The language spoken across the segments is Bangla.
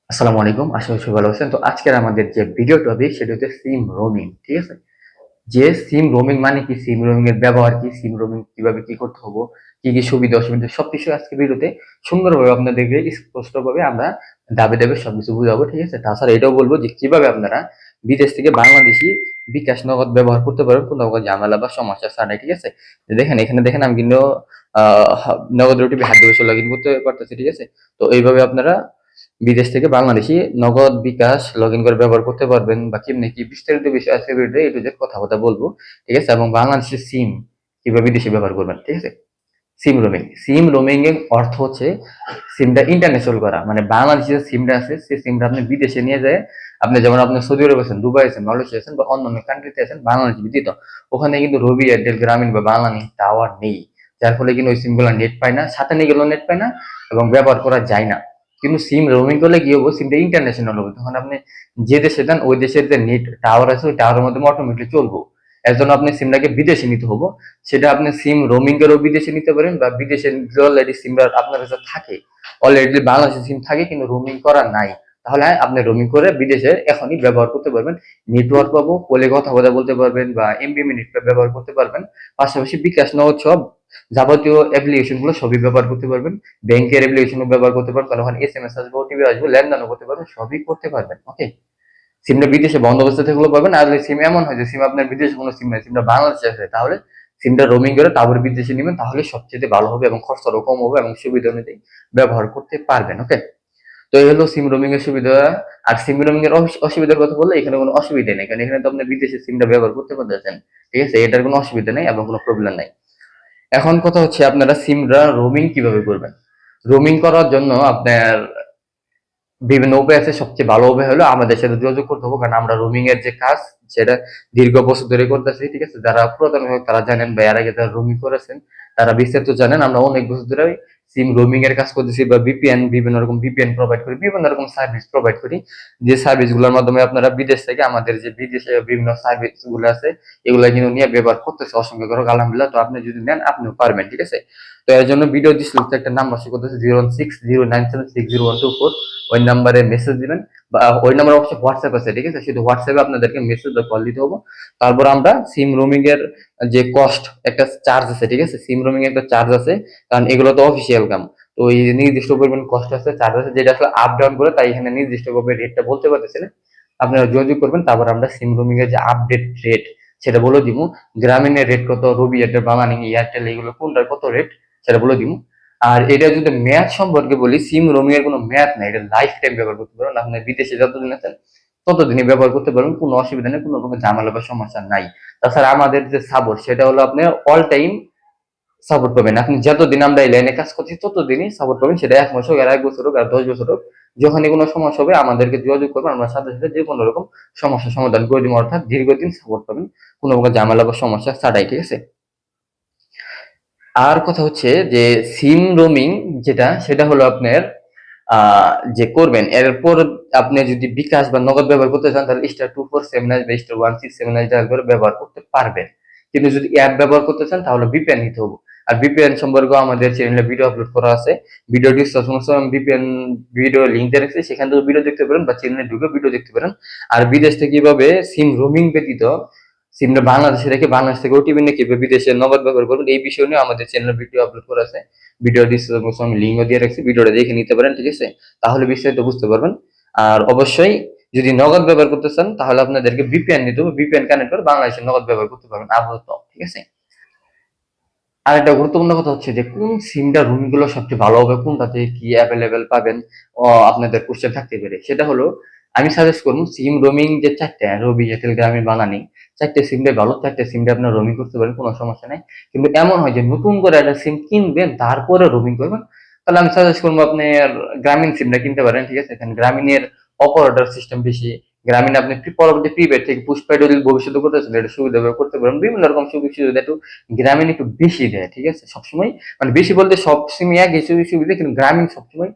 আসসালামু আলাইকুম, আশা করি সবাই ভালো আছেন। তো আজকের আমাদের যে ভিডিও টপিক সেটা হচ্ছে সিম রোমিং। ঠিক আছে? যে সিম রোমিং মানে কি, সিম রোমিং এর ব্যবহার কি, সিম রোমিং কিভাবে কি করতে হবে, কি কি সুবিধা অসুবিধা সবকিছু আজকে ভিডিওতে সুন্দরভাবে আপনাদেরকে স্পষ্টভাবে আমরা ধাপে ধাপে সবকিছু বুঝাবো। ঠিক আছে? তাছাড়া এটাও বলবো যে কিভাবে আপনারা বিদেশ থেকে বাংলাদেশি বিকাশ নগদ ব্যবহার করতে পারবেন কোনো রকম ঝামেলা বা সমস্যা ছাড়াই। ঠিক আছে? দেখেন আমি কিন্তু নগদ ওটিপি হাত দিয়ে লগ ইন করতে পারতেছি। ঠিক আছে? তো এইভাবে আপনারা বিদেশ থেকে বাংলাদেশি নগদ বিকাশ লগ ইন করে ব্যবহার করতে পারবেন বা কেমনি কি বিস্তারিত বিষয় আজকে ভিডিওতে এ টু জেড কথা বলবো। ঠিক আছে? এবং বাংলাদেশের সিম কিভাবে বিদেশে ব্যবহার করবেন। ঠিক আছে? সিম রোমিং এর অর্থ হচ্ছে সিমটা ইন্টারন্যাশনাল করা, মানে বাংলাদেশের সিমটা আছে সেই সিমটা আপনি বিদেশে নিয়ে যায়। আপনি যেমন আপনি সৌদি আরব আছেন, দুবাই আছেন, মালয়েশিয়া আছেন বা অন্যান্য কান্ট্রিতে আছেন, বাংলাদেশ ব্যতীত ওখানে কিন্তু রবি, এয়ারটেল, গ্রামীণ বা বাংলালিংক টাওয়ার নেই। যার ফলে কিন্তু ওই সিমগুলো নেট পায় না, সাথে নিয়ে গেলেও নেট পায় না এবং ব্যবহার করা যায় না। কিন্তু সিম রোমিং করলে কি হবো, সিমটা ইন্টারন্যাশনাল হবে। তখন আপনি যে দেশে যান ওই দেশের যে নেট টাওয়ার আছে ওই টাওয়ারের মধ্যে অটোমেটিকলি চলবো। এর জন্য আপনি সিমটাকে বিদেশে নিতে হবো। সেটা আপনি সিম রোমিং এরও বিদেশে নিতে পারেন বা বিদেশে অলরেডি সিমটা আপনার কাছে থাকে, অলরেডি বাংলাদেশের সিম থাকে কিন্তু রোমিং করা নাই, তাহলে আপনি রোমিং করে বিদেশে এখনই ব্যবহার করতে পারবেন। নেটওয়ার্ক পাবো, কলে কথা বলতে পারবেন বা এমবি মিনিট ব্যবহার করতে পারবেন। পাশাপাশি বিকাশ নগদ সব যাবতীয় অ্যাপ্লিকেশন গুলো সবই ব্যবহার করতে পারবেন। ব্যাংকের অ্যাপ্লিকেশন ব্যবহার করতে পারবেন, কারণ ওখানে এসএমএস আসবে, ওটিপি আসবে, লেনদেনও করতে পারবেন, সবই করতে পারবেন। ওকে? সিমটা বিদেশে বন্ধ অবস্থা থাকলেও পাবেন। আর যদি সিম এমন হয় যে সিম আপনার বিদেশে কোনো সিম নাই, সিমটা বাংলাদেশে আছে, তাহলে সিমটা রোমিং করে তারপরে বিদেশে নেবেন, তাহলে সবচেয়ে ভালো হবে এবং খরচাও কম হবে এবং সুবিধা অনুযায়ী ব্যবহার করতে পারবেন। ওকে? তো এই হলো সিম রোমিং এর সুবিধা। আর সিম রোমিং এর অসুবিধার কথা বললে এখানে কোনো অসুবিধা নেই, কারণ এখানে তো আপনি বিদেশে সিমটা ব্যবহার করতে পারতেছেন। ঠিক আছে? এটার কোনো অসুবিধা নেই এবং কোনো প্রবলেম নাই। এখন কথা হচ্ছে আপনারা সিমটা রোমিং কিভাবে করবেন। রোমিং করার জন্য আপনার বিভিন্ন উপায় আছে। সবচেয়ে ভালো উপায় হলো আমাদের সাথে যোগাযোগ করতে হবে, কারণ আমরা রোমিং এর যে কাজ সেটা দীর্ঘ বছর ধরে করতেছি। ঠিক আছে? যারা পুরাতন হোক তারা জানেন বা এর আগে যারা রোমিং করেছেন তারা বিস্তারিত জানেন। আমরা অনেক বছর ধরে সিম রোমিং এর কাজ করতেছি বা ভিপিএন, বিভিন্ন রকম ভিপিএন প্রোভাইড করি, বিভিন্ন রকম সার্ভিস প্রোভাইড করি। যে সার্ভিস গুলোর মাধ্যমে আপনারা বিদেশ থেকে আমাদের যে বিদেশে বিভিন্ন সার্ভিস গুলো আছে এগুলো কিন্তু নিয়ে ব্যবহার করতেছে অসংখ্য গ্রাহক, আলহামদুলিল্লাহ। তো আপনি যদি নেন আপনিও পারবেন। ঠিক আছে? তো এর জন্য ভিডিও ডিসক্রিপশনে একটা নাম্বার শো করতেছে 01609760124, ওই নাম্বারে মেসেজ দিবেন বা ওই নাম্বার অবশ্যই হোয়াটসঅ্যাপ আছে। ঠিক আছে? শুধু হোয়াটসঅ্যাপে আপনাদেরকে মেসেজ বা কল দিতে হবে। তারপর আমরা সিম রোমিং এর যে কস্ট, একটা চার্জ আছে। ঠিক আছে? সিম রোমিং এর একটা চার্জ আছে, কারণ এগুলো তো অফিসিয়াল কাম। তো এই নির্দিষ্ট পরিমাণ কস্ট আছে, চার্জ আছে, যেটা আসলে আপ ডাউন করে, তাই এখানে নির্দিষ্টভাবে রেটটা বলতে পারতেছি না। আপনারা যোগাযোগ করবেন, তারপর আমরা সিম রোমিং এর যে আপডেট রেট সেটা বলে দিব। গ্রামীণের রেট কত, রবি, এয়ারটেল, বাংলালিংক, এয়ারটেল এগুলো কোনটার কত রেট সেটা বলে দিব। আর এটা যদি মেয়াদ সম্পর্কে বলি, সিম রোমিং এর কোনো মেয়াদ নাই, এটা লাইফ টাইম ব্যবহার করতে পারবেন। আপনি বিদেশে যতদিন আছেন ততদিনই ব্যবহার করতে পারবেন, কোনো অসুবিধা নেই, কোনো রকম ঝামেলা বা সমস্যা নাই। তাছাড়া আমাদের যে সাপোর্ট সেটা হলো আপনি অল টাইম সাপোর্ট পাবেন। আপনি যতদিন আমরা এই লাইনে কাজ করছি ততদিনই সাপোর্ট পাবেন, সেটা 1 মাস হোক, আর 1 বছর হোক, আর 10 বছর হোক। যখনই কোনো সমস্যা হবে আমাদেরকে যোগাযোগ করবেন, আমরা সাথে সাথে যে কোনো রকম সমস্যার সমাধান করে দিব, অর্থাৎ দীর্ঘদিন সাপোর্ট পাবেন কোনো প্রকার ঝামেলা বা সমস্যা ছাড়াই। ঠিক আছে? আর কথা হচ্ছে যে সিম রোমিং যেটা সেটা হলো আপনার যে করবেন এরপর আপনি যদি বিকাশ বা নগদ ব্যবহার করতে চান তাহলে *247# বা *167# ডায়াল করে ব্যবহার করতে পারবেন। কিন্তু যদি অ্যাপ ব্যবহার করতে চান তাহলে ভিপিএন নিতে হবে। আর ভিপিএন সম্পর্কে আমাদের চ্যানেলে ভিডিও আপলোড করা আছে। ভিডিও ডিসক্রিপশনে ভিপিএন ভিডিও লিংক দিয়ে রাখছি, সেখান থেকে ভিডিও দেখতে পারেন বা চ্যানেলে ঢুকে ভিডিও দেখতে পারেন। আর বিদেশ থেকে কিভাবে সিম রোমিং ব্যতীত সিমটা বাংলাদেশে রেখে বাংলাদেশ থেকে ওটিপি নিয়ে কিভাবে বিদেশে নগদ ব্যবহার করবেন এই বিষয় নিয়ে আমাদের চ্যানেলে ভিডিও আপলোড করা আছে। ভিডিও ডিসক্রিপশনে আমি লিংকও দিয়ে রাখছি, ভিডিওটা দেখে নিতে পারেন। ঠিক আছে? তাহলে বিস্তারিত বুঝতে পারবেন। আর অবশ্যই যদি নগদ ব্যবহার করতে চান তাহলে আপনাদেরকে ভিপিএন নিতে হবে, ভিপিএন কানেক্ট করে বাংলাদেশে নগদ ব্যবহার করতে পারবেন আপাতত। ঠিক আছে? আর একটা গুরুত্বপূর্ণ কথা হচ্ছে যে কোন সিমটা রুম গুলো সবচেয়ে ভালো হবে, কোনটাতে কি অ্যাভেলেবেল পাবেন, আপনাদের কোশ্চেন থাকতে পারে। সেটা হলো আমি সাজেস্ট করবো সিম রোমিং যে চারটে, রবি, এয়ারটেল, গ্রামীণ, বানানি, চারটে সিমটাই ভালো। চারটে সিমটা আপনার রোমিং করতে পারেন, কোনো সমস্যা নাই। কিন্তু এমন হয় যে নতুন করে একটা সিম কিনবেন তারপরে রোমিং করবেন, তাহলে আমি সাজেস্ট করবো আপনি গ্রামীণ সিমটা কিনতে পারেন। ঠিক আছে? এখানে গ্রামীণের অপারেটর সিস্টেম বেশি। গ্রামীণ আপনি পরবর্তী প্রিপেড থেকে পুস্টপেড ভবিষ্যতে করতেছেন, এটা সুবিধা করতে পারেন, বিভিন্ন রকম সুযোগ সুবিধা একটু গ্রামীণ একটু বেশি দেয়। ঠিক আছে? সবসময়, মানে বেশি বলতে সব সিমই এক সুযোগ সুবিধা, কিন্তু গ্রামীণ সবসময়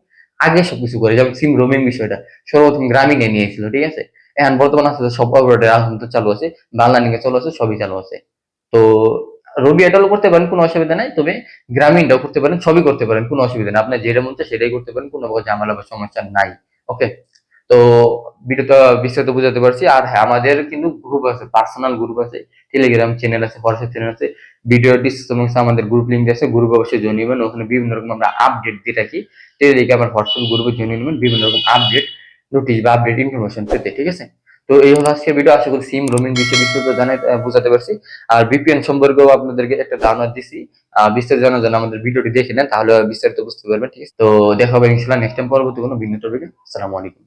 আগে সবকিছু করে। যেমন সিম রোমিং বিষয়টা সর্বপ্রথম গ্রামীণে নিয়েছিল। ঠিক আছে? এখন বর্তমান আছে সব অপারেটর আলহামদুলিল্লাহ চালু আছে, বাংলালিংকে চালু আছে, সবই চালু আছে। তো রবি এটাও করতে পারেন, কোনো অসুবিধা নাই। তবে গ্রামীণটাও করতে পারেন, সবই করতে পারেন, কোনো অসুবিধা নেই। আপনার যেটা মন চায় সেটাই করতে পারেন, কোনো ঝামেলা বা সমস্যা নাই। ওকে? তো ভিডিওটা বিস্তারিত বুঝাতে পারছি। আর হ্যাঁ, আমাদের কিন্তু গ্রুপ আছে, পার্সোনাল গ্রুপ আছে, টেলিগ্রাম চ্যানেল আছে, হোয়াটসঅ্যাপ চ্যানেল আছে, ভিডিও ডিসক্রিপশনে আমাদের গ্রুপ লিংক আছে, গ্রুপে অবশ্যই জয়েন নেবেন। ওখানে বিভিন্ন রকম আমরা আপডেট দিয়ে থাকি। টেলিগ্রাম আমার হোয়াটসঅ্যাপ গ্রুপে জয়েন নেবেন বিভিন্ন রকম আপডেট নোটিশ বা আপডেট ইনফরমেশন পেতে, ঠিক আছে? তো এই হলো আজকের ভিডিও। আশা করি সিম রোমিং বিষয়ে বিস্তারিত জানাই বোঝাতে পারছি। আর ভিপিএন সম্পর্কেও আপনাদেরকে একটা ধারণা দিছি। বিস্তারিত জানার জন্য আমাদের ভিডিওটি দেখে নেন, তাহলে বিস্তারিত বুঝতে পারবেন, ঠিক আছে? তো দেখা হবে ইনশাআল্লাহ নেক্সট টাইম পরবর্তী কোনো ভিন্ন টপিকে। আসসালামু আলাইকুম।